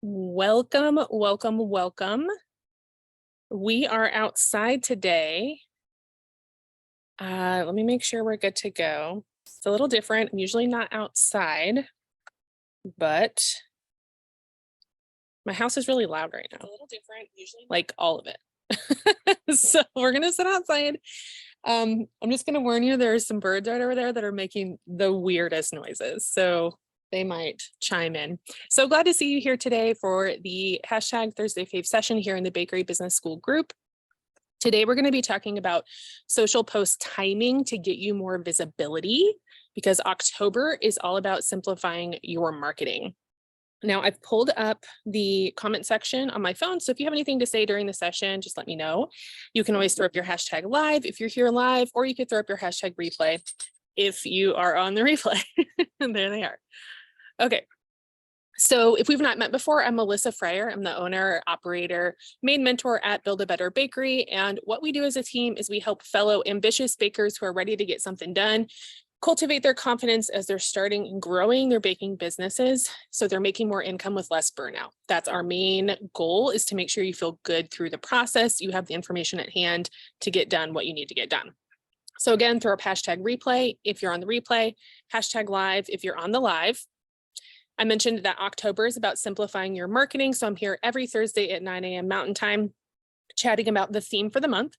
Welcome, welcome, welcome. We are outside today. Let me make sure we're good to go. It's a little different. I'm usually not outside, but my house is really loud right now. It's a little different, usually like all of it. So we're gonna sit outside. I'm just gonna warn you, there's some birds right over there that are making the weirdest noises. So they might chime in. So glad to see you here today for the hashtag Thursday Fave session here in the Bakery Business School group. Today, we're going to be talking about social post timing to get you more visibility because October is all about simplifying your marketing. Now, I've pulled up the comment section on my phone. So if you have anything to say during the session, just let me know. You can always throw up your hashtag live if you're here live, or you could throw up your hashtag replay if you are on the replay. And there they are. Okay. So if we've not met before, I'm Melissa Fryer. I'm the owner, operator, main mentor at Build a Better Bakery. And what we do as a team is we help fellow ambitious bakers who are ready to get something done, cultivate their confidence as they're starting and growing their baking businesses so they're making more income with less burnout. That's our main goal, is to make sure you feel good through the process. You have the information at hand to get done what you need to get done. So again, throw up hashtag replay if you're on the replay, hashtag live if you're on the live. I mentioned that October is about simplifying your marketing. So I'm here every Thursday at 9 a.m. Mountain Time, chatting about the theme for the month.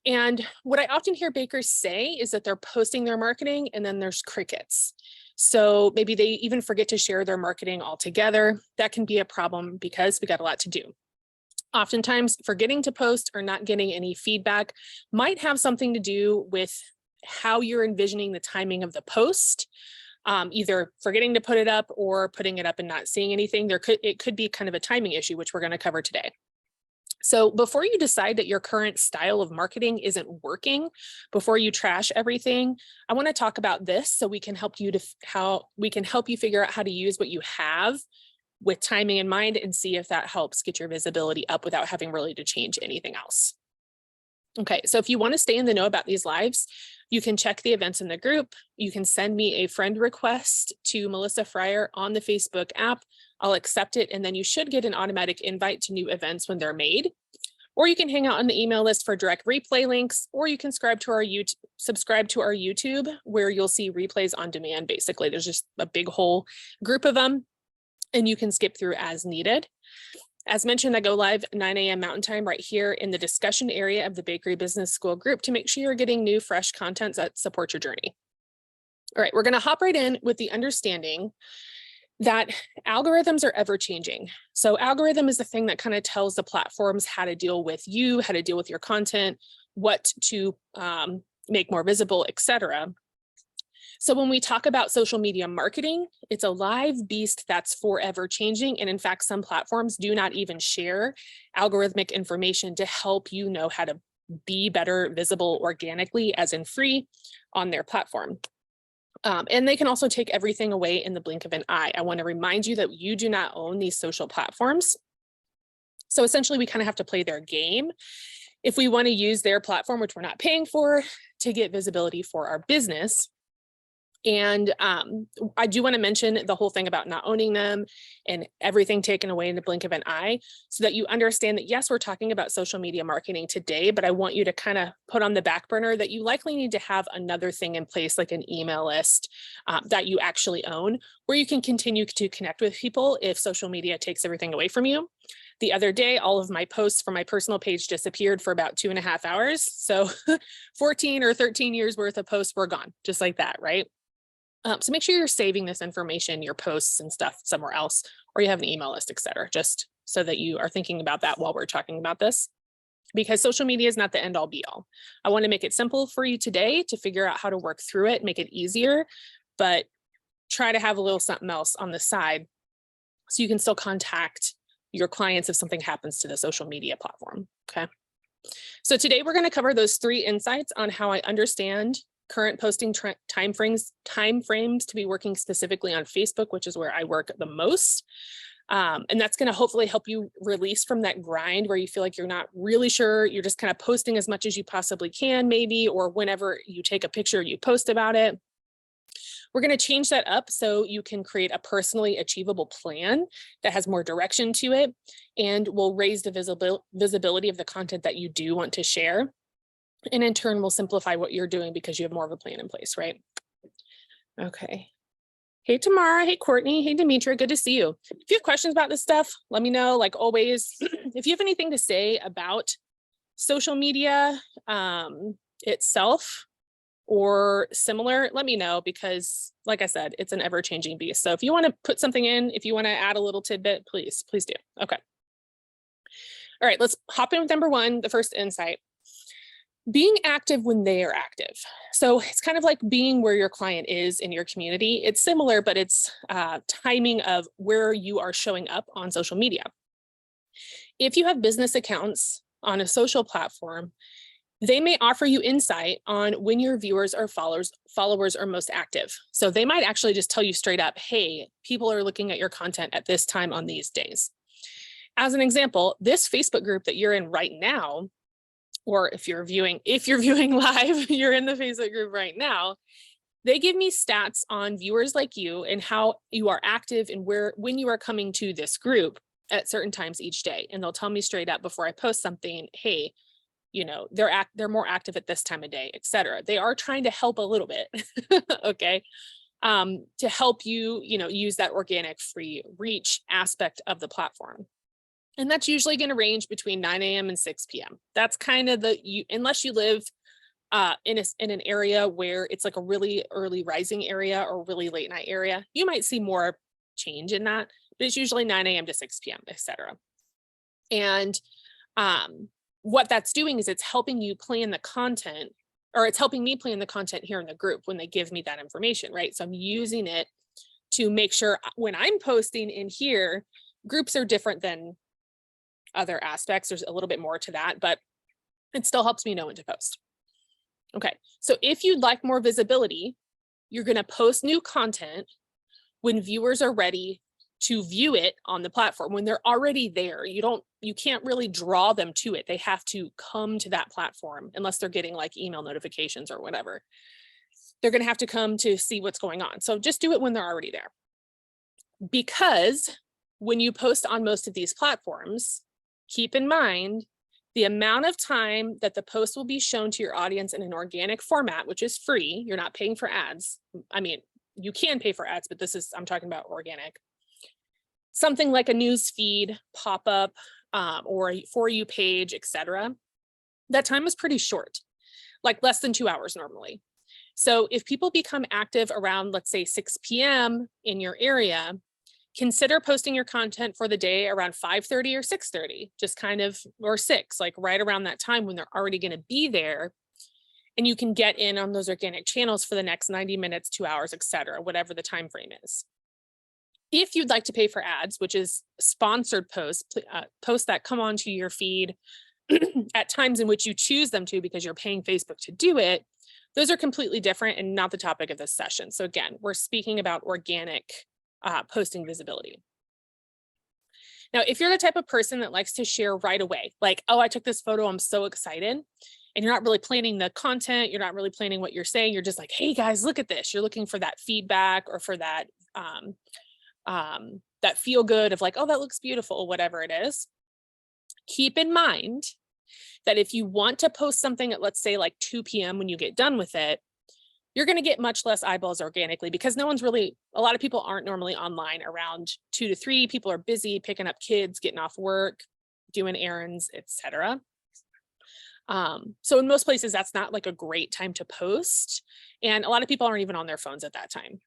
And what I often hear bakers say is that they're posting their marketing and then there's crickets. So maybe they even forget to share their marketing altogether. That can be a problem because we got a lot to do. Oftentimes, forgetting to post or not getting any feedback might have something to do with how you're envisioning the timing of the post. Either forgetting to put it up or putting it up and not seeing anything. It could be kind of a timing issue, which we're going to cover today. So before you decide that your current style of marketing isn't working, before you trash everything, I want to talk about this so we can help you figure out how to use what you have with timing in mind and see if that helps get your visibility up without having really to change anything else. Okay, so if you want to stay in the know about these lives, you can check the events in the group. You can send me a friend request to Melissa Fryer on the Facebook app. I'll accept it, and then you should get an automatic invite to new events when they're made. Or you can hang out on the email list for direct replay links, or you can subscribe to our YouTube, where you'll see replays on demand. Basically, there's just a big whole group of them, and you can skip through as needed. As mentioned, I go live 9 a.m. Mountain Time right here in the discussion area of the Bakery Business School group to make sure you're getting new, fresh content that support your journey. All right, we're going to hop right in with the understanding that algorithms are ever changing. So algorithm is the thing that kind of tells the platforms how to deal with you, how to deal with your content, what to make more visible, etc. So when we talk about social media marketing, it's a live beast that's forever changing. And in fact, some platforms do not even share algorithmic information to help you know how to be better visible organically, as in free, on their platform. And they can also take everything away in the blink of an eye. I want to remind you that you do not own these social platforms. So essentially, we kind of have to play their game if we want to use their platform, which we're not paying for, to get visibility for our business. And I do want to mention the whole thing about not owning them and everything taken away in the blink of an eye so that you understand that, yes, we're talking about social media marketing today, but I want you to kind of put on the back burner that you likely need to have another thing in place, like an email list that you actually own, where you can continue to connect with people if social media takes everything away from you. The other day, all of my posts from my personal page disappeared for about 2.5 hours. So 14 or 13 years worth of posts were gone, just like that, right? So make sure you're saving this information, your posts and stuff, somewhere else, or you have an email list, et cetera, just so that you are thinking about that while we're talking about this, because social media is not the end all be all. I want to make it simple for you today to figure out how to work through it, make it easier, but try to have a little something else on the side so you can still contact your clients if something happens to the social media platform. Okay. So today we're going to cover those 3 insights on how I understand current posting timeframes to be working specifically on Facebook, which is where I work the most. And that's going to hopefully help you release from that grind where you feel like you're not really sure. You're just kind of posting as much as you possibly can, maybe, or whenever you take a picture, you post about it. We're going to change that up so you can create a personally achievable plan that has more direction to it and will raise the visibility of the content that you do want to share. And in turn, will simplify what you're doing because you have more of a plan in place, right? Okay. Hey, Tamara. Hey, Courtney. Hey, Demetra. Good to see you. If you have questions about this stuff, let me know. Like always, if you have anything to say about social media itself or similar, let me know, because like I said, it's an ever-changing beast. So if you want to put something in, if you want to add a little tidbit, please do. Okay. All right, let's hop in with number one, the first insight. Being active when they are active. So it's kind of like being where your client is in your community. It's similar, but it's timing of where you are showing up on social media. If you have business accounts on a social platform, they may offer you insight on when your viewers or followers are most active. So they might actually just tell you straight up, hey, people are looking at your content at this time on these days. As an example, this Facebook group that you're in right now, or if you're viewing live, you're in the Facebook group right now, they give me stats on viewers like you and how you are active and when you are coming to this group at certain times each day. And they'll tell me straight up before I post something, hey, you know, they're more active at this time of day, et cetera. They are trying to help a little bit, okay, to help you, use that organic free reach aspect of the platform. And that's usually going to range between 9 a.m. and 6 p.m. That's kind of unless you live in an area where it's like a really early rising area or really late night area, you might see more change in that, but it's usually 9 a.m. to 6 p.m., et cetera. And what that's doing is it's helping you plan the content, or it's helping me plan the content here in the group when they give me that information, right? So I'm using it to make sure when I'm posting in here, groups are different than other aspects. There's a little bit more to that, but it still helps me know when to post. Okay, so if you'd like more visibility, you're going to post new content when viewers are ready to view it on the platform. When they're already there, you can't really draw them to it. They have to come to that platform unless they're getting like email notifications or whatever. They're going to have to come to see what's going on. So just do it when they're already there. Because when you post on most of these platforms, keep in mind the amount of time that the post will be shown to your audience in an organic format, which is free. You're not paying for ads. I mean, you can pay for ads, but I'm talking about organic. Something like a news feed, pop-up, or a For You page, etc. That time is pretty short, like less than 2 hours normally. So if people become active around, let's say 6 p.m. in your area, consider posting your content for the day around 5:30 or 6:30, just kind of, or 6, like right around that time when they're already going to be there. And you can get in on those organic channels for the next 90 minutes, 2 hours, etc., whatever the time frame is. If you'd like to pay for ads, which is sponsored posts, posts that come onto your feed at times in which you choose them to because you're paying Facebook to do it, those are completely different and not the topic of this session. So again, we're speaking about organic posting visibility. Now, if you're the type of person that likes to share right away, like, oh, I took this photo, I'm so excited, and you're not really planning the content, you're not really planning what you're saying, you're just like, hey guys, look at this. You're looking for that feedback or for that that feel good of like, oh, that looks beautiful, whatever it is. Keep in mind that if you want to post something at, let's say, like 2 p.m. when you get done with it, you're going to get much less eyeballs organically because a lot of people aren't normally online around 2 to 3. People are busy picking up kids, getting off work, doing errands, etc. So in most places, that's not like a great time to post. And a lot of people aren't even on their phones at that time.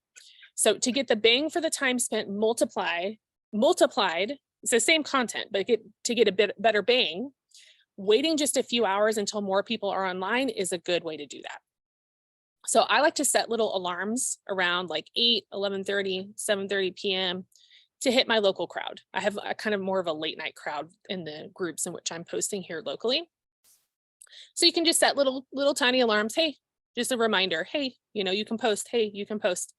So to get the bang for the time spent multiplied, it's the same content, but to get a bit better bang, waiting just a few hours until more people are online is a good way to do that. So I like to set little alarms around like 8, 11:30, 7:30 p.m. to hit my local crowd. I have a kind of more of a late night crowd in the groups in which I'm posting here locally. So you can just set little tiny alarms. Hey, just a reminder. Hey, you can post. Hey, you can post.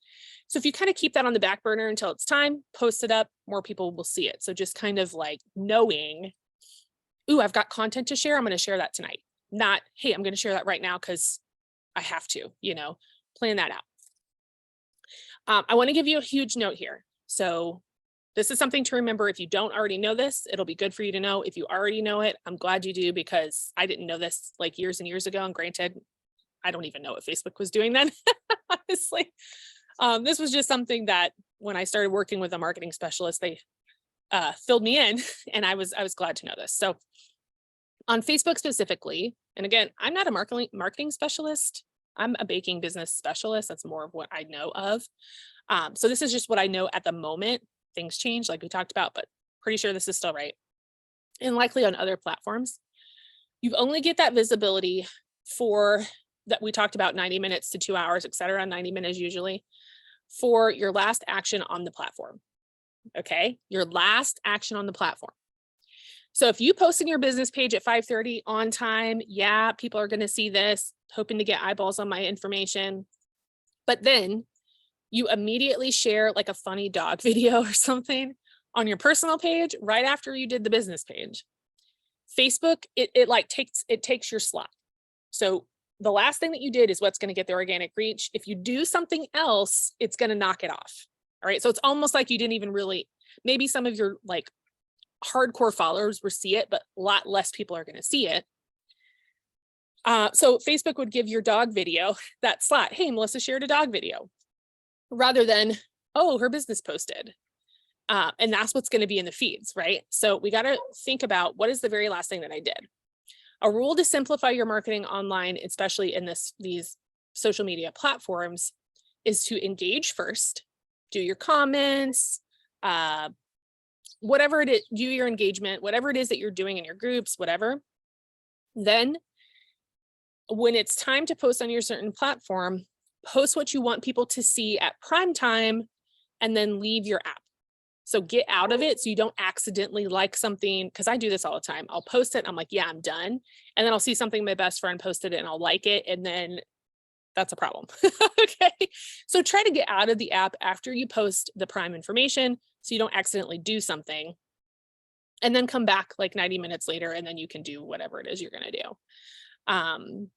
So if you kind of keep that on the back burner until it's time, post it up, more people will see it. So just kind of like knowing, ooh, I've got content to share. I'm going to share that tonight. Not, hey, I'm going to share that right now because I have to, plan that out. I want to give you a huge note here. So this is something to remember. If you don't already know this, it'll be good for you to know. If you already know it, I'm glad you do, because I didn't know this like years and years ago. And granted, I don't even know what Facebook was doing then, honestly. This was just something that when I started working with a marketing specialist, they filled me in, and I was glad to know this. So on Facebook specifically, and again, I'm not a marketing specialist. I'm a baking business specialist. That's more of what I know of. So this is just what I know at the moment. Things change, like we talked about, but pretty sure this is still right. And likely on other platforms, you only get that visibility for that we talked about 90 minutes to 2 hours, et cetera, 90 minutes usually, for your last action on the platform. Okay, your last action on the platform. So if you post in your business page at 5:30 on time, yeah, people are going to see this, hoping to get eyeballs on my information. But then you immediately share like a funny dog video or something on your personal page right after you did the business page. Facebook, it takes your slot. So the last thing that you did is what's going to get the organic reach. If you do something else, it's going to knock it off. All right. So it's almost like you didn't even really, maybe some of your like hardcore followers will see it, but a lot less people are going to see it. So Facebook would give your dog video that slot. Hey, Melissa shared a dog video, rather than, oh, her business posted. And that's what's going to be in the feeds, right? So we got to think about what is the very last thing that I did. A rule to simplify your marketing online, especially in these social media platforms, is to engage first, do your comments, whatever it is, do your engagement, whatever it is that you're doing in your groups, whatever. Then when it's time to post on your certain platform, post what you want people to see at prime time, and then leave your app. So get out of it so you don't accidentally like something, because I do this all the time. I'll post it and I'm like, yeah, I'm done. And then I'll see something my best friend posted it and I'll like it. And then that's a problem. Okay. So try to get out of the app after you post the prime information so you don't accidentally do something. And then come back like 90 minutes later, and then you can do whatever it is you're going to do.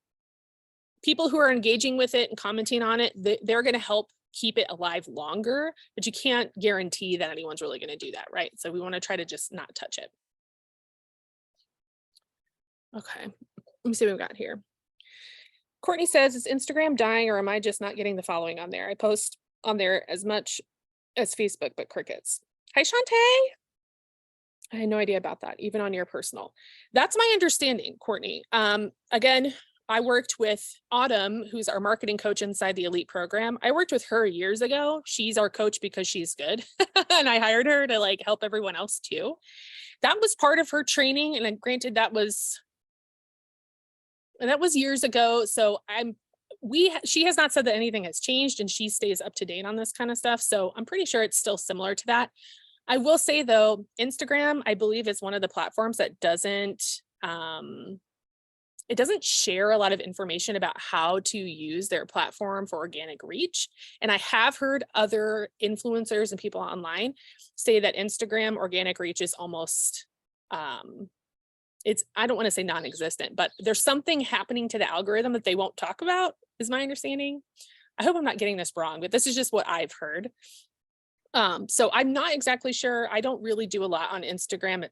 People who are engaging with it and commenting on it, they're going to help keep it alive longer, but you can't guarantee that anyone's really going to do that, right? So we want to try to just not touch it. Okay, let me see what we've got here. Courtney says, is Instagram dying, or am I just not getting the following on there? I post on there as much as Facebook, but crickets. Hi, Shantae. I had no idea about that, even on your personal. That's my understanding, Courtney. Again, I worked with Autumn, who's our marketing coach inside the Elite program. I worked with her years ago. She's our coach because she's good. And I hired her to like help everyone else too. That was part of her training. And then granted, that was years ago. So she has not said that anything has changed, and she stays up to date on this kind of stuff. So I'm pretty sure it's still similar to that. I will say though, Instagram, I believe, is one of the platforms that doesn't share a lot of information about how to use their platform for organic reach. And I have heard other influencers and people online say that Instagram organic reach is almost, I don't want to say non-existent, but there's something happening to the algorithm that they won't talk about, is my understanding. I hope I'm not getting this wrong, but this is just what I've heard. So I'm not exactly sure. I don't really do a lot on Instagram.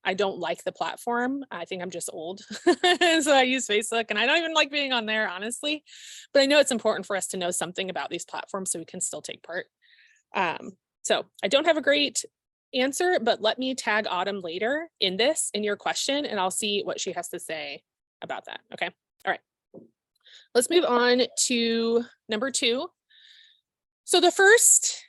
I don't like the platform. I think I'm just old. So I use Facebook, and I don't even like being on there, honestly, but I know it's important for us to know something about these platforms so we can still take part. So I don't have a great answer, but let me tag Autumn later in your question, and I'll see what she has to say about that. Okay. All right. Let's move on to number 2. So the first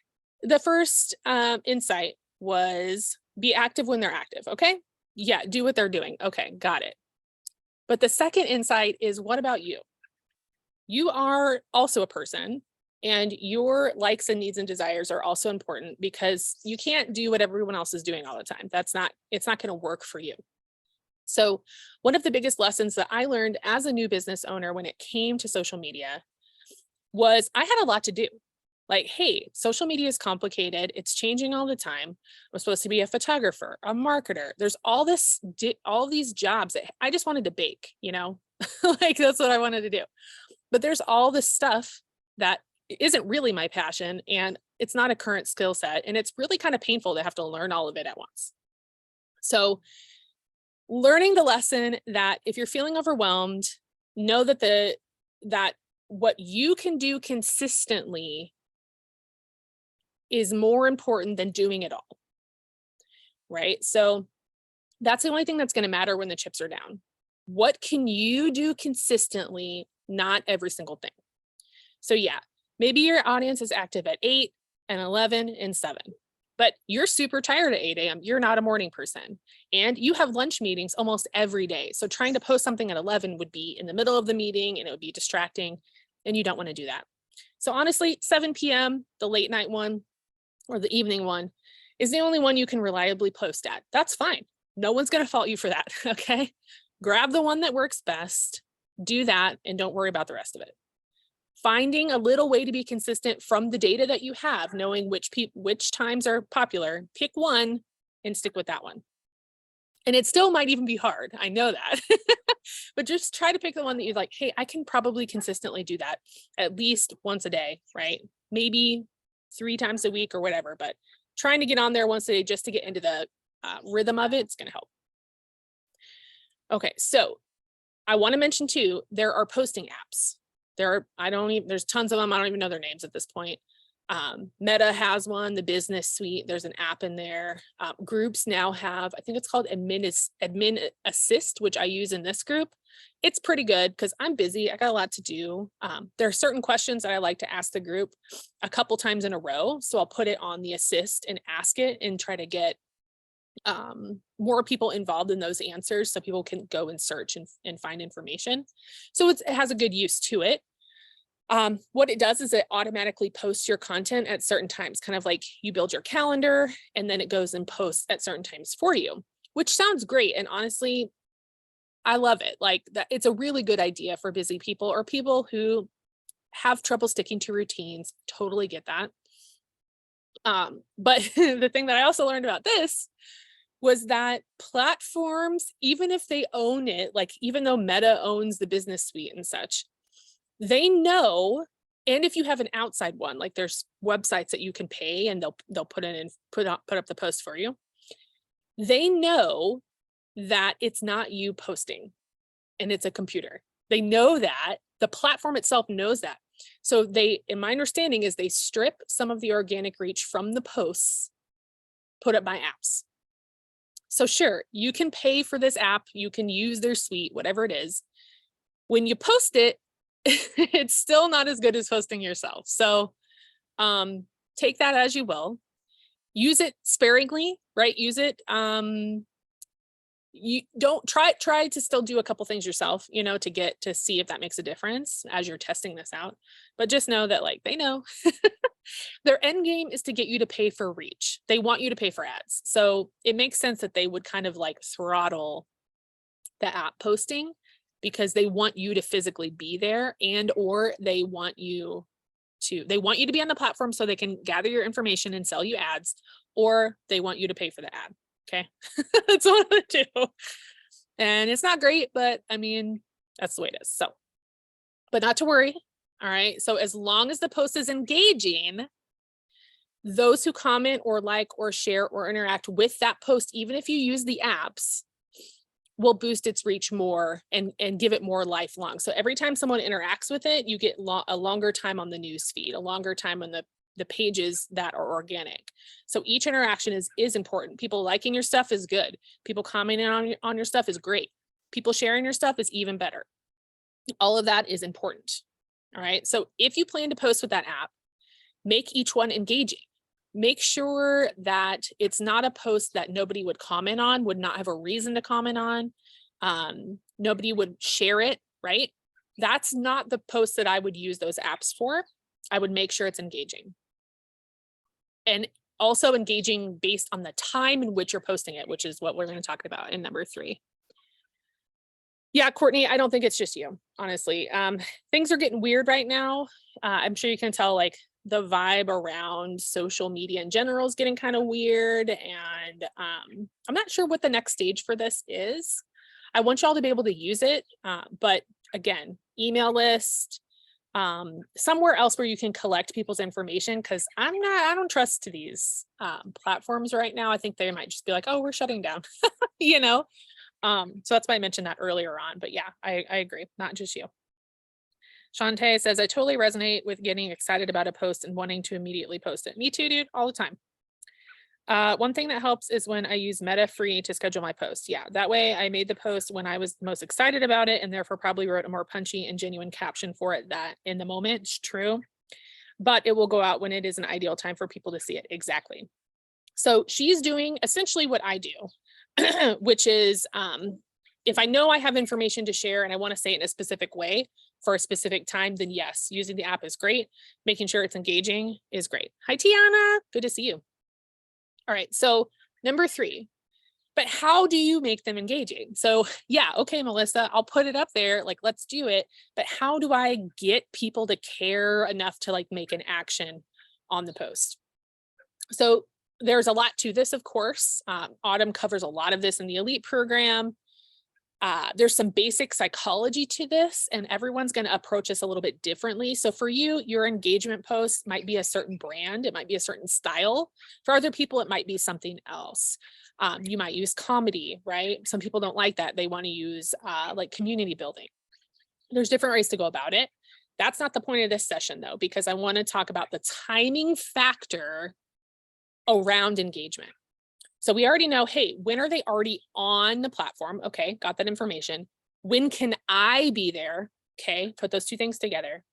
insight was be active when they're active. Okay. Yeah. Do what they're doing. Okay. Got it. But the second insight is, what about you? You are also a person, and your likes and needs and desires are also important, because you can't do what everyone else is doing all the time. It's not going to work for you. So one of the biggest lessons that I learned as a new business owner when it came to social media was I had a lot to do. Like, hey, social media is complicated. It's changing all the time. I'm supposed to be a photographer, a marketer. There's all these jobs that I just wanted to bake, like that's what I wanted to do. But there's all this stuff that isn't really my passion, and it's not a current skill set, and it's really kind of painful to have to learn all of it at once. So learning the lesson that if you're feeling overwhelmed, know that that what you can do consistently is more important than doing it all, right? So that's the only thing that's going to matter when the chips are down. What can you do consistently, not every single thing? So yeah, maybe your audience is active at 8 and 11 and 7, but you're super tired at 8 a.m. You're not a morning person, and you have lunch meetings almost every day. So trying to post something at 11 would be in the middle of the meeting and it would be distracting, and you don't want to do that. So honestly, 7 p.m., the late night one or the evening one is the only one you can reliably post at. That's fine. No one's going to fault you for that. Okay. Grab the one that works best, do that, and don't worry about the rest of it. Finding a little way to be consistent from the data that you have, knowing which times are popular, pick one and stick with that one. And it still might even be hard. I know that, but just try to pick the one that you're like, hey, I can probably consistently do that at least once a day, right? Maybe 3 times a week or whatever, but trying to get on there once a day just to get into the rhythm of it's going to help. Okay, so I want to mention too, there are posting apps. There's tons of them. I don't even know their names at this point. Meta has one, the business suite. There's an app in there. Groups now have, I think it's called Admin Assist, which I use in this group. It's pretty good because I'm busy. I got a lot to do. There are certain questions that I like to ask the group a couple times in a row. So I'll put it on the assist and ask it and try to get more people involved in those answers so people can go and search and find information. So it has a good use to it. What it does is it automatically posts your content at certain times, kind of like you build your calendar and then it goes and posts at certain times for you, which sounds great. And honestly, I love it. Like that, it's a really good idea for busy people or people who have trouble sticking to routines. Totally get that. But the thing that I also learned about this was that platforms, even if they own it, like even though Meta owns the business suite and such, they know, and if you have an outside one, like there's websites that you can pay and they'll put in and put up the post for you. They know that it's not you posting and it's a computer. They know that the platform itself knows that. So in my understanding is they strip some of the organic reach from the posts put up by apps. So sure, you can pay for this app, you can use their suite, whatever it is. When you post it, it's still not as good as posting yourself. So take that as you will. Use it sparingly, right? Use it. You don't try to still do a couple things yourself, to see if that makes a difference as you're testing this out. But just know that like they know their end game is to get you to pay for reach. They want you to pay for ads. So it makes sense that they would kind of like throttle the app posting because they want you to physically be there or they want you to be on the platform so they can gather your information and sell you ads, or they want you to pay for the ad. Okay. That's one of the two. And it's not great, but I mean, that's the way it is. So, but not to worry. All right. So as long as the post is engaging, those who comment or like or share or interact with that post, even if you use the apps, will boost its reach more and give it more lifelong. So every time someone interacts with it, you get a longer time on the news feed, a longer time on the pages that are organic. So each interaction is important. People liking your stuff is good. People commenting on your stuff is great. People sharing your stuff is even better. All of that is important. All right. So if you plan to post with that app, make each one engaging. Make sure that it's not a post that nobody would comment on, would not have a reason to comment on. Nobody would share it, right? That's not the post that I would use those apps for. I would make sure it's engaging. And also engaging based on the time in which you're posting it, which is what we're going to talk about in number 3. Yeah, Courtney, I don't think it's just you, honestly. Things are getting weird right now. I'm sure you can tell, like, the vibe around social media in general is getting kind of weird. And I'm not sure what the next stage for this is. I want y'all to be able to use it. But again, email list, somewhere else where you can collect people's information, because I don't trust these platforms right now. I think they might just be like, oh, we're shutting down, you know? So that's why I mentioned that earlier on, but yeah, I agree, not just you. Shantae says, I totally resonate with getting excited about a post and wanting to immediately post it. Me too, dude, all the time. One thing that helps is when I use Meta Free to schedule my posts. Yeah, that way I made the post when I was most excited about it and therefore probably wrote a more punchy and genuine caption for it that in the moment. It's true, but it will go out when it is an ideal time for people to see it. Exactly. So she's doing essentially what I do, which is if I know I have information to share and I want to say it in a specific way for a specific time, then yes, using the app is great. Making sure it's engaging is great. Hi, Tiana. Good to see you. All right, so number 3, but how do you make them engaging? So yeah, okay, Melissa, I'll put it up there, like, let's do it. But how do I get people to care enough to like make an action on the post? So there's a lot to this, of course. Autumn covers a lot of this in the Elite program. There's some basic psychology to this, and everyone's going to approach this a little bit differently. So for you, your engagement post might be a certain brand. It might be a certain style. For other people, it might be something else. You might use comedy, right? Some people don't like that. They want to use like community building. There's different ways to go about it. That's not the point of this session though, because I want to talk about the timing factor around engagement. So we already know, hey, when are they already on the platform? Okay, got that information. When can I be there? Okay, put those two things together.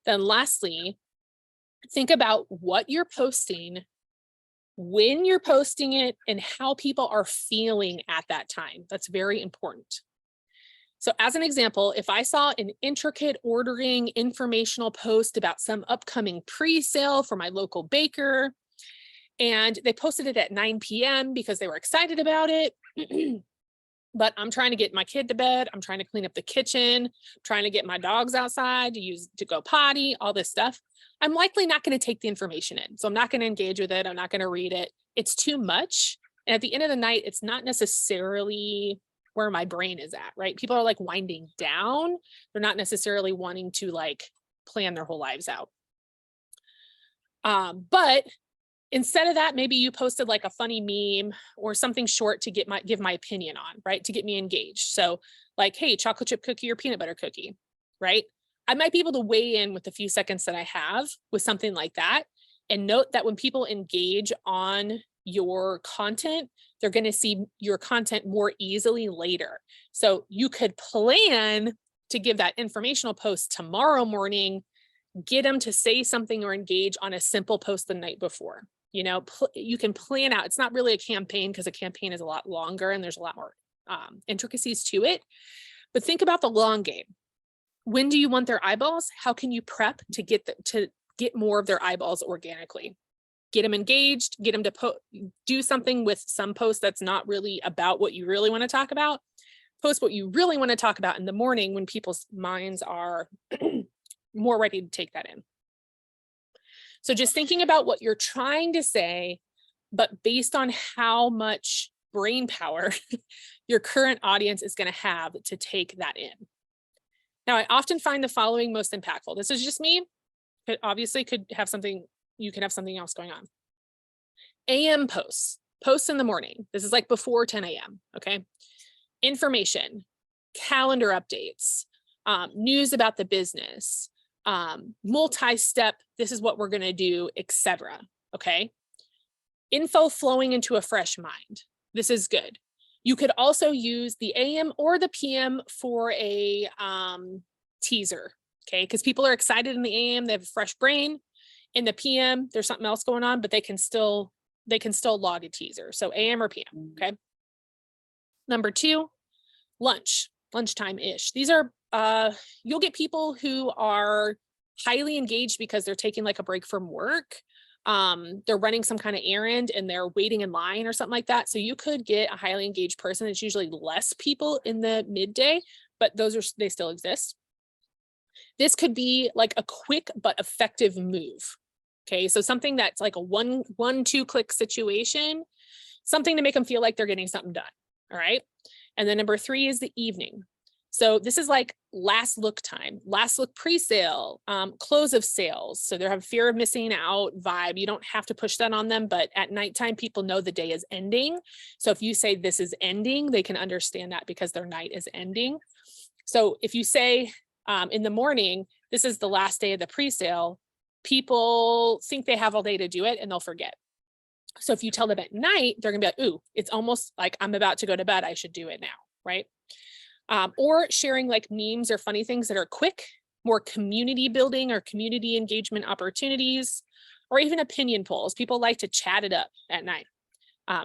Then lastly, think about what you're posting, when you're posting it, and how people are feeling at that time. That's very important. So as an example, if I saw an intricate ordering informational post about some upcoming pre-sale for my local baker, and they posted it at 9 p.m. because they were excited about it. But I'm trying to get my kid to bed. I'm trying to clean up the kitchen, trying to get my dogs outside to go potty, all this stuff. I'm likely not going to take the information in. So I'm not going to engage with it. I'm not going to read it. It's too much. And at the end of the night, it's not necessarily where my brain is at, right? People are like winding down. They're not necessarily wanting to like plan their whole lives out. But instead of that, maybe you posted like a funny meme or something short to give my opinion on, right? To get me engaged. So like, hey, chocolate chip cookie or peanut butter cookie, right? I might be able to weigh in with the few seconds that I have with something like that. And note that when people engage on your content, they're going to see your content more easily later. So you could plan to give that informational post tomorrow morning, get them to say something or engage on a simple post the night before. You know, you can plan out. It's not really a campaign because a campaign is a lot longer and there's a lot more intricacies to it. But think about the long game. When do you want their eyeballs? How can you prep to get more of their eyeballs organically? Get them engaged, get them to do something with some post that's not really about what you really want to talk about. Post what you really want to talk about in the morning when people's minds are more ready to take that in. So just thinking about what you're trying to say, but based on how much brain power your current audience is going to have to take that in. Now, I often find the following most impactful. This is just me, but obviously you could have something else going on. AM posts in the morning. This is like before 10 a.m. Okay. Information, calendar updates, news about the business, multi-step, this is what we're going to do, etc. Okay. Info flowing into a fresh mind. This is good. You could also use the AM or the PM for a teaser. Okay. Because people are excited in the AM, they have a fresh brain. In the PM, there's something else going on, but they can still log a teaser. So AM or PM. Okay. Number 2, lunchtime-ish. These are, you'll get people who are highly engaged because they're taking like a break from work. They're running some kind of errand and they're waiting in line or something like that. So you could get a highly engaged person. It's usually less people in the midday, but they still exist. This could be like a quick but effective move. Okay, so something that's like a one-two click situation, something to make them feel like they're getting something done. All right. And then number 3 is the evening. So this is like last look time, last look pre-sale, close of sales. So they have fear of missing out vibe. You don't have to push that on them, but at nighttime, people know the day is ending. So if you say this is ending, they can understand that because their night is ending. So if you say in the morning, this is the last day of the pre-sale, people think they have all day to do it and they'll forget. So if you tell them at night, they're gonna be like, ooh, it's almost like I'm about to go to bed, I should do it now, right? Or sharing like memes or funny things that are quick, more community building or community engagement opportunities, or even opinion polls. People like to chat it up at night.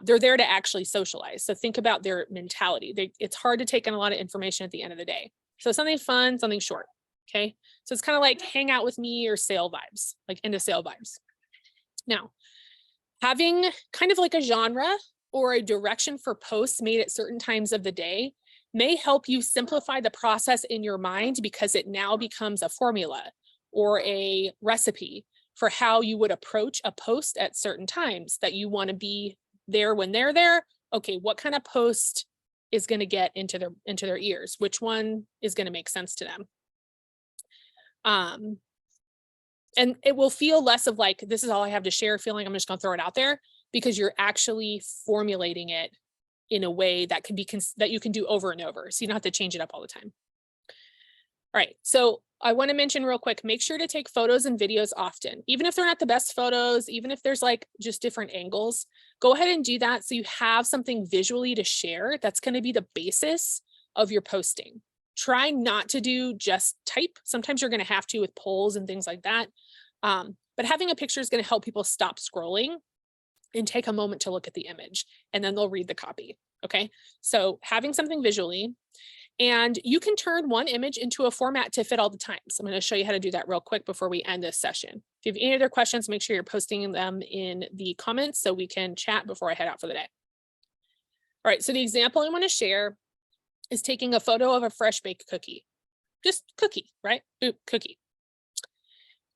They're there to actually socialize. So think about their mentality. It's hard to take in a lot of information at the end of the day. So something fun, something short. Okay. So it's kind of like hang out with me or sale vibes, like into sale vibes. Now, having kind of like a genre or a direction for posts made at certain times of the day may help you simplify the process in your mind because it now becomes a formula or a recipe for how you would approach a post at certain times that you want to be there when they're there. Okay, what kind of post is going to get into their ears? Which one is going to make sense to them? And it will feel less of like, this is all I have to share, feeling I'm just going to throw it out there, because you're actually formulating it in a way that can be that you can do over and over. So you don't have to change it up all the time. All right. So I want to mention real quick, make sure to take photos and videos often, even if they're not the best photos, even if there's like just different angles, go ahead and do that. So you have something visually to share. That's going to be the basis of your posting. Try not to do just type. Sometimes you're going to have to with polls and things like that. But having a picture is going to help people stop scrolling and take a moment to look at the image, and then they'll read the copy. Okay. So having something visually, and you can turn one image into a format to fit all the times. I'm going to show you how to do that real quick before we end this session. If you have any other questions, make sure you're posting them in the comments so we can chat before I head out for the day. All right. So the example I want to share is taking a photo of a fresh baked cookie. Just cookie, right? Ooh, cookie.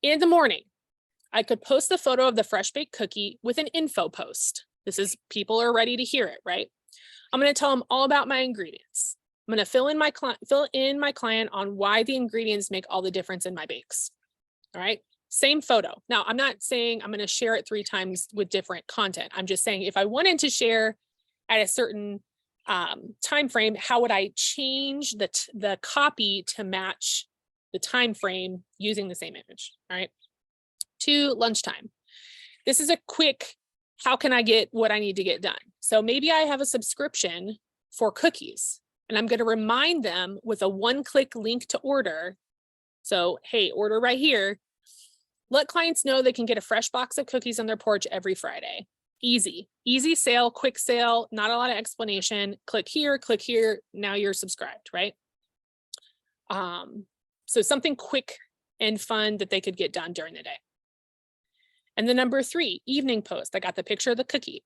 In the morning, I could post the photo of the fresh baked cookie with an info post. This is people are ready to hear it, right? I'm going to tell them all about my ingredients. I'm going to fill in my client on why the ingredients make all the difference in my bakes. All right. Same photo. Now, I'm not saying I'm going to share it 3 times with different content. I'm just saying if I wanted to share at a certain time frame, how would I change the copy to match the time frame using the same image? All right. To lunchtime. This is a quick, how can I get what I need to get done? So maybe I have a subscription for cookies and I'm going to remind them with a one-click link to order. So, hey, order right here. Let clients know they can get a fresh box of cookies on their porch every Friday. Easy sale, quick sale, not a lot of explanation. Click here, now you're subscribed, right? So something quick and fun that they could get done during the day. And the number 3, evening post. I got the picture of the cookie.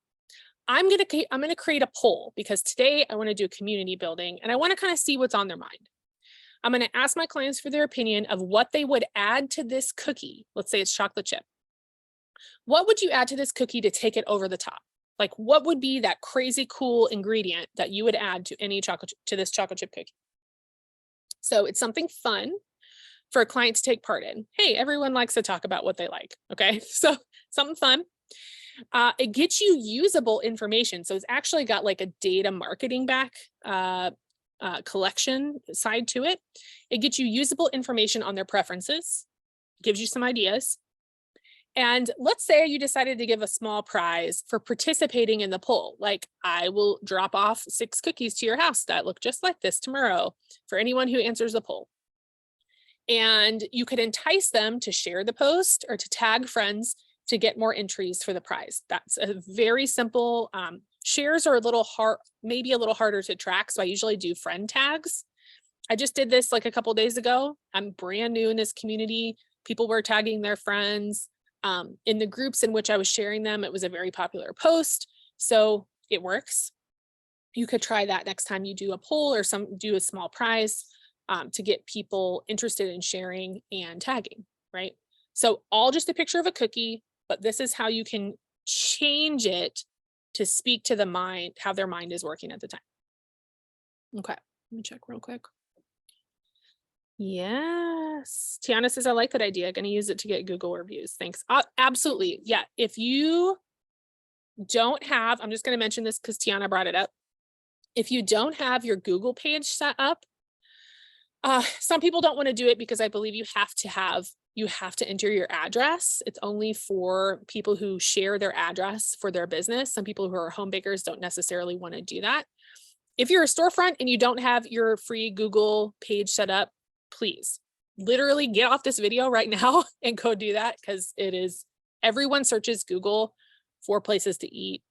I'm going to create a poll because today I want to do community building and I want to kind of see what's on their mind. I'm going to ask my clients for their opinion of what they would add to this cookie. Let's say it's chocolate chip. What would you add to this cookie to take it over the top? Like what would be that crazy cool ingredient that you would add to this chocolate chip cookie? So it's something fun for a client to take part in. Hey, everyone likes to talk about what they like. Okay. So something fun. It gets you usable information. So it's actually got like a data marketing collection side to it. It gets you usable information on their preferences, gives you some ideas. And let's say you decided to give a small prize for participating in the poll. Like I will drop off 6 cookies to your house that look just like this tomorrow for anyone who answers the poll. And you could entice them to share the post or to tag friends to get more entries for the prize. That's a very simple, shares are a little hard, maybe a little harder to track. So I usually do friend tags. I just did this like a couple of days ago. I'm brand new in this community. People were tagging their friends. In the groups in which I was sharing them, it was a very popular post. So it works. You could try that next time you do a poll or do a small prize to get people interested in sharing and tagging, right? So all just a picture of a cookie, but this is how you can change it to speak to the mind, how their mind is working at the time. Okay, let me check real quick. Yes. Tiana says, I like that idea. Going to use it to get Google reviews. Thanks. Absolutely. Yeah. If you don't have, I'm just going to mention this because Tiana brought it up. If you don't have your Google page set up, some people don't want to do it because I believe you have to enter your address. It's only for people who share their address for their business. Some people who are home bakers don't necessarily want to do that. If you're a storefront and you don't have your free Google page set up, please literally get off this video right now and go do that, because everyone searches Google for places to eat.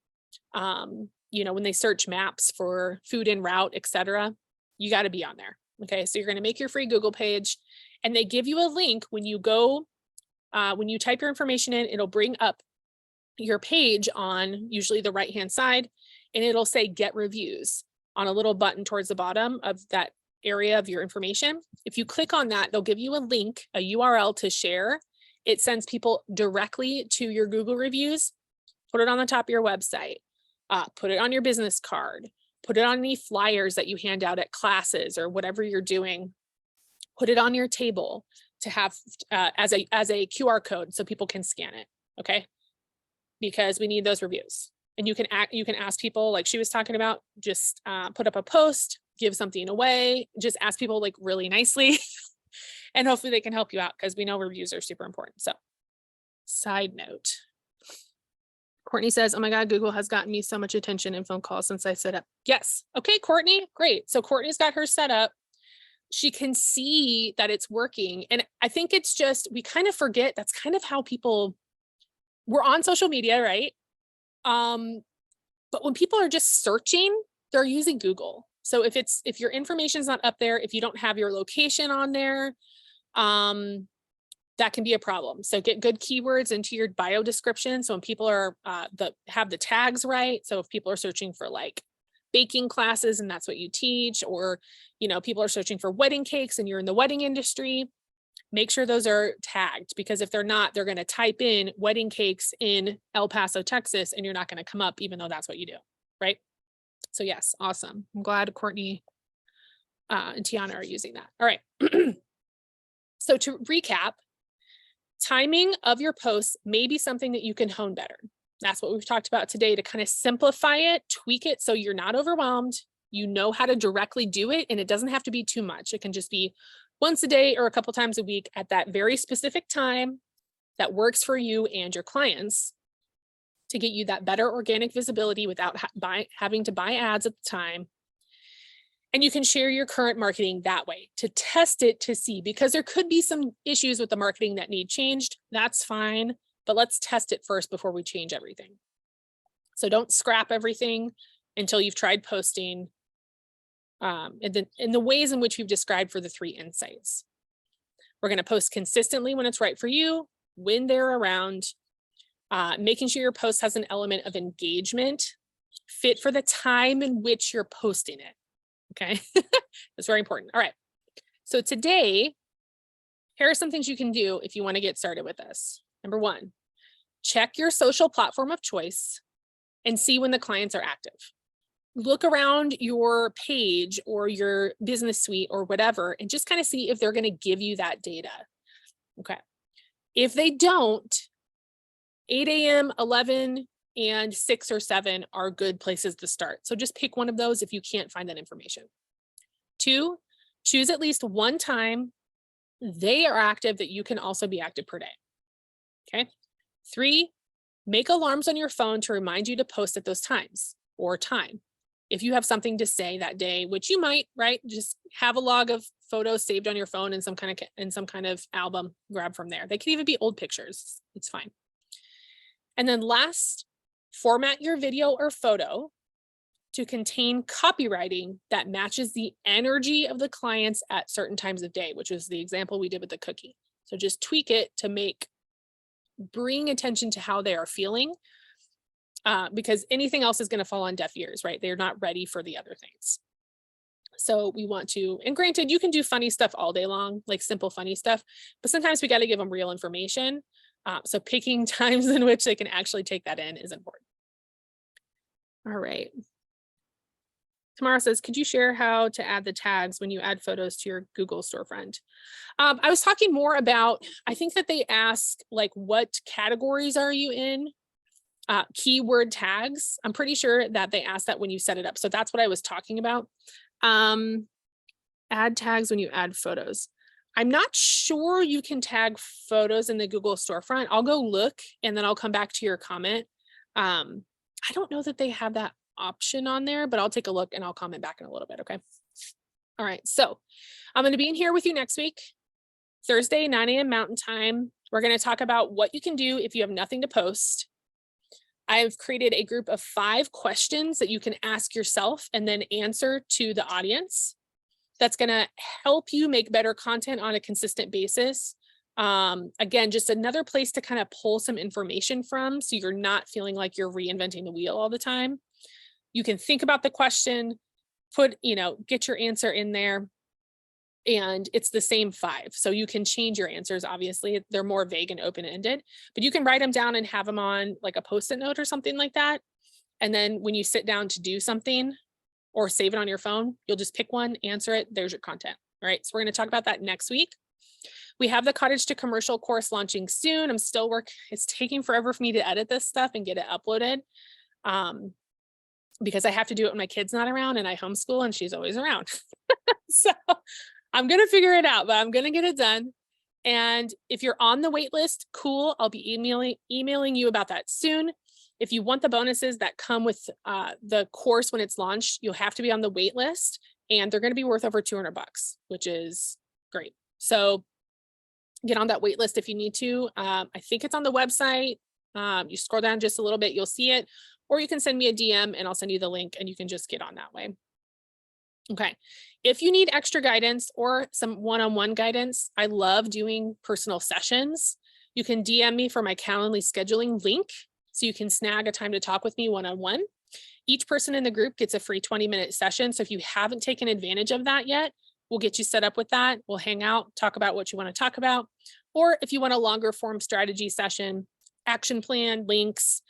When they search maps for food en route, etc., you got to be on there. Okay, so you're going to make your free Google page, and they give you a link when you go, when you type your information in, it'll bring up your page on usually the right-hand side, and it'll say get reviews on a little button towards the bottom of that area of your information. If you click on that, they'll give you a link, a URL to share. It sends people directly to your Google reviews. Put it on the top of your website, put it on your business card, put it on any flyers that you hand out at classes or whatever you're doing. Put it on your table to have as a QR code so people can scan it. Okay, because we need those reviews. And you can ask people, like she was talking about, just put up a post, give something away, just ask people like really nicely, and hopefully they can help you out, because we know reviews are super important. So, side note. Courtney says, oh my God, Google has gotten me so much attention in phone calls since I set up. Yes. Okay, Courtney, great. So Courtney's got her set up. She can see that it's working. And I think it's just, we kind of forget that's kind of how we're on social media, right? But when people are just searching, they're using Google. So if your information's not up there, if you don't have your location on there, that can be a problem. So get good keywords into your bio description. So when people are have the tags right. So if people are searching for like baking classes and that's what you teach, or people are searching for wedding cakes and you're in the wedding industry, make sure those are tagged, because if they're not, they're going to type in wedding cakes in El Paso, Texas, and you're not going to come up, even though that's what you do, right? So yes, awesome. I'm glad Courtney and Tiana are using that. All right. So to recap, timing of your posts may be something that you can hone better. That's what we've talked about today, to kind of simplify it, tweak it so you're not overwhelmed. You know how to directly do it, and it doesn't have to be too much. It can just be once a day or a couple times a week at that very specific time that works for you and your clients, to get you that better organic visibility without having to buy ads at the time. And you can share your current marketing that way to test it, to see, because there could be some issues with the marketing that need changed. That's fine, but let's test it first before we change everything. So don't scrap everything until you've tried posting in the ways in which we've described for the 3 insights. We're going to post consistently when it's right for you, when they're around, making sure your post has an element of engagement, fit for the time in which you're posting it. Okay, that's very important. All right, so today, here are some things you can do if you want to get started with this. Number 1, check your social platform of choice and see when the clients are active. Look around your page or your business suite or whatever, and just kind of see if they're going to give you that data. Okay, if they don't, 8 a.m., 11, and 6 or 7 are good places to start. So just pick one of those if you can't find that information. 2, choose at least one time they are active that you can also be active per day. Okay. 3, make alarms on your phone to remind you to post at those times or time. If you have something to say that day, which you might, right? Just have a log of photos saved on your phone in some kind of album, grab from there. They can even be old pictures. It's fine. And then last, format your video or photo to contain copywriting that matches the energy of the clients at certain times of day, which was the example we did with the cookie. So just tweak it to bring attention to how they are feeling, because anything else is going to fall on deaf ears, right? They're not ready for the other things. So we want to, and granted, you can do funny stuff all day long, like simple funny stuff, but sometimes we got to give them real information. So picking times in which they can actually take that in is important. All right. Tamara says, could you share how to add the tags when you add photos to your Google storefront? I was talking more about, I think that they ask like, what categories are you in? Keyword tags. I'm pretty sure that they ask that when you set it up. So that's what I was talking about. Add tags when you add photos. I'm not sure you can tag photos in the Google storefront. I'll go look and then I'll come back to your comment. I don't know that they have that option on there, but I'll take a look and I'll comment back in a little bit. Okay. All right. So I'm going to be in here with you next week, Thursday, 9 a.m. Mountain Time. We're going to talk about what you can do if you have nothing to post. I've created a group of 5 questions that you can ask yourself and then answer to the audience. That's going to help you make better content on a consistent basis. Again, just another place to kind of pull some information from, so you're not feeling like you're reinventing the wheel all the time. You can think about the question, get your answer in there, and it's the same 5. So you can change your answers. Obviously, they're more vague and open-ended, but you can write them down and have them on like a Post-it note or something like that. And then when you sit down to do something or save it on your phone, you'll just pick one, answer it. There's your content. All right. So we're going to talk about that next week. We have the cottage to commercial course launching soon. It's taking forever for me to edit this stuff and get it uploaded. Because I have to do it when my kid's not around and I homeschool and she's always around. So I'm going to figure it out, but I'm going to get it done. And if you're on the wait list, cool. I'll be emailing you about that soon. If you want the bonuses that come with the course when it's launched, you'll have to be on the wait list, and they're going to be worth over $200, which is great. So get on that wait list if you need to. I think it's on the website. You scroll down just a little bit, you'll see it, or you can send me a DM and I'll send you the link and you can just get on that way. Okay. If you need extra guidance or some one-on-one guidance, I love doing personal sessions. You can DM me for my Calendly scheduling link, so you can snag a time to talk with me one-on-one. Each person in the group gets a free 20-minute session. So if you haven't taken advantage of that yet, we'll get you set up with that. We'll hang out, talk about what you want to talk about. Or if you want a longer form strategy session, action plan, links,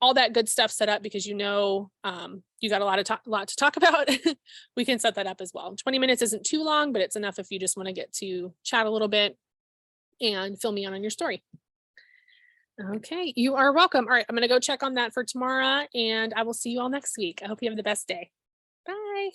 all that good stuff set up, because you got a lot to talk about, we can set that up as well. 20 minutes isn't too long, but it's enough if you just want to get to chat a little bit and fill me in on your story. Okay, you are welcome. All right, I'm going to go check on that for tomorrow, and I will see you all next week. I hope you have the best day. Bye.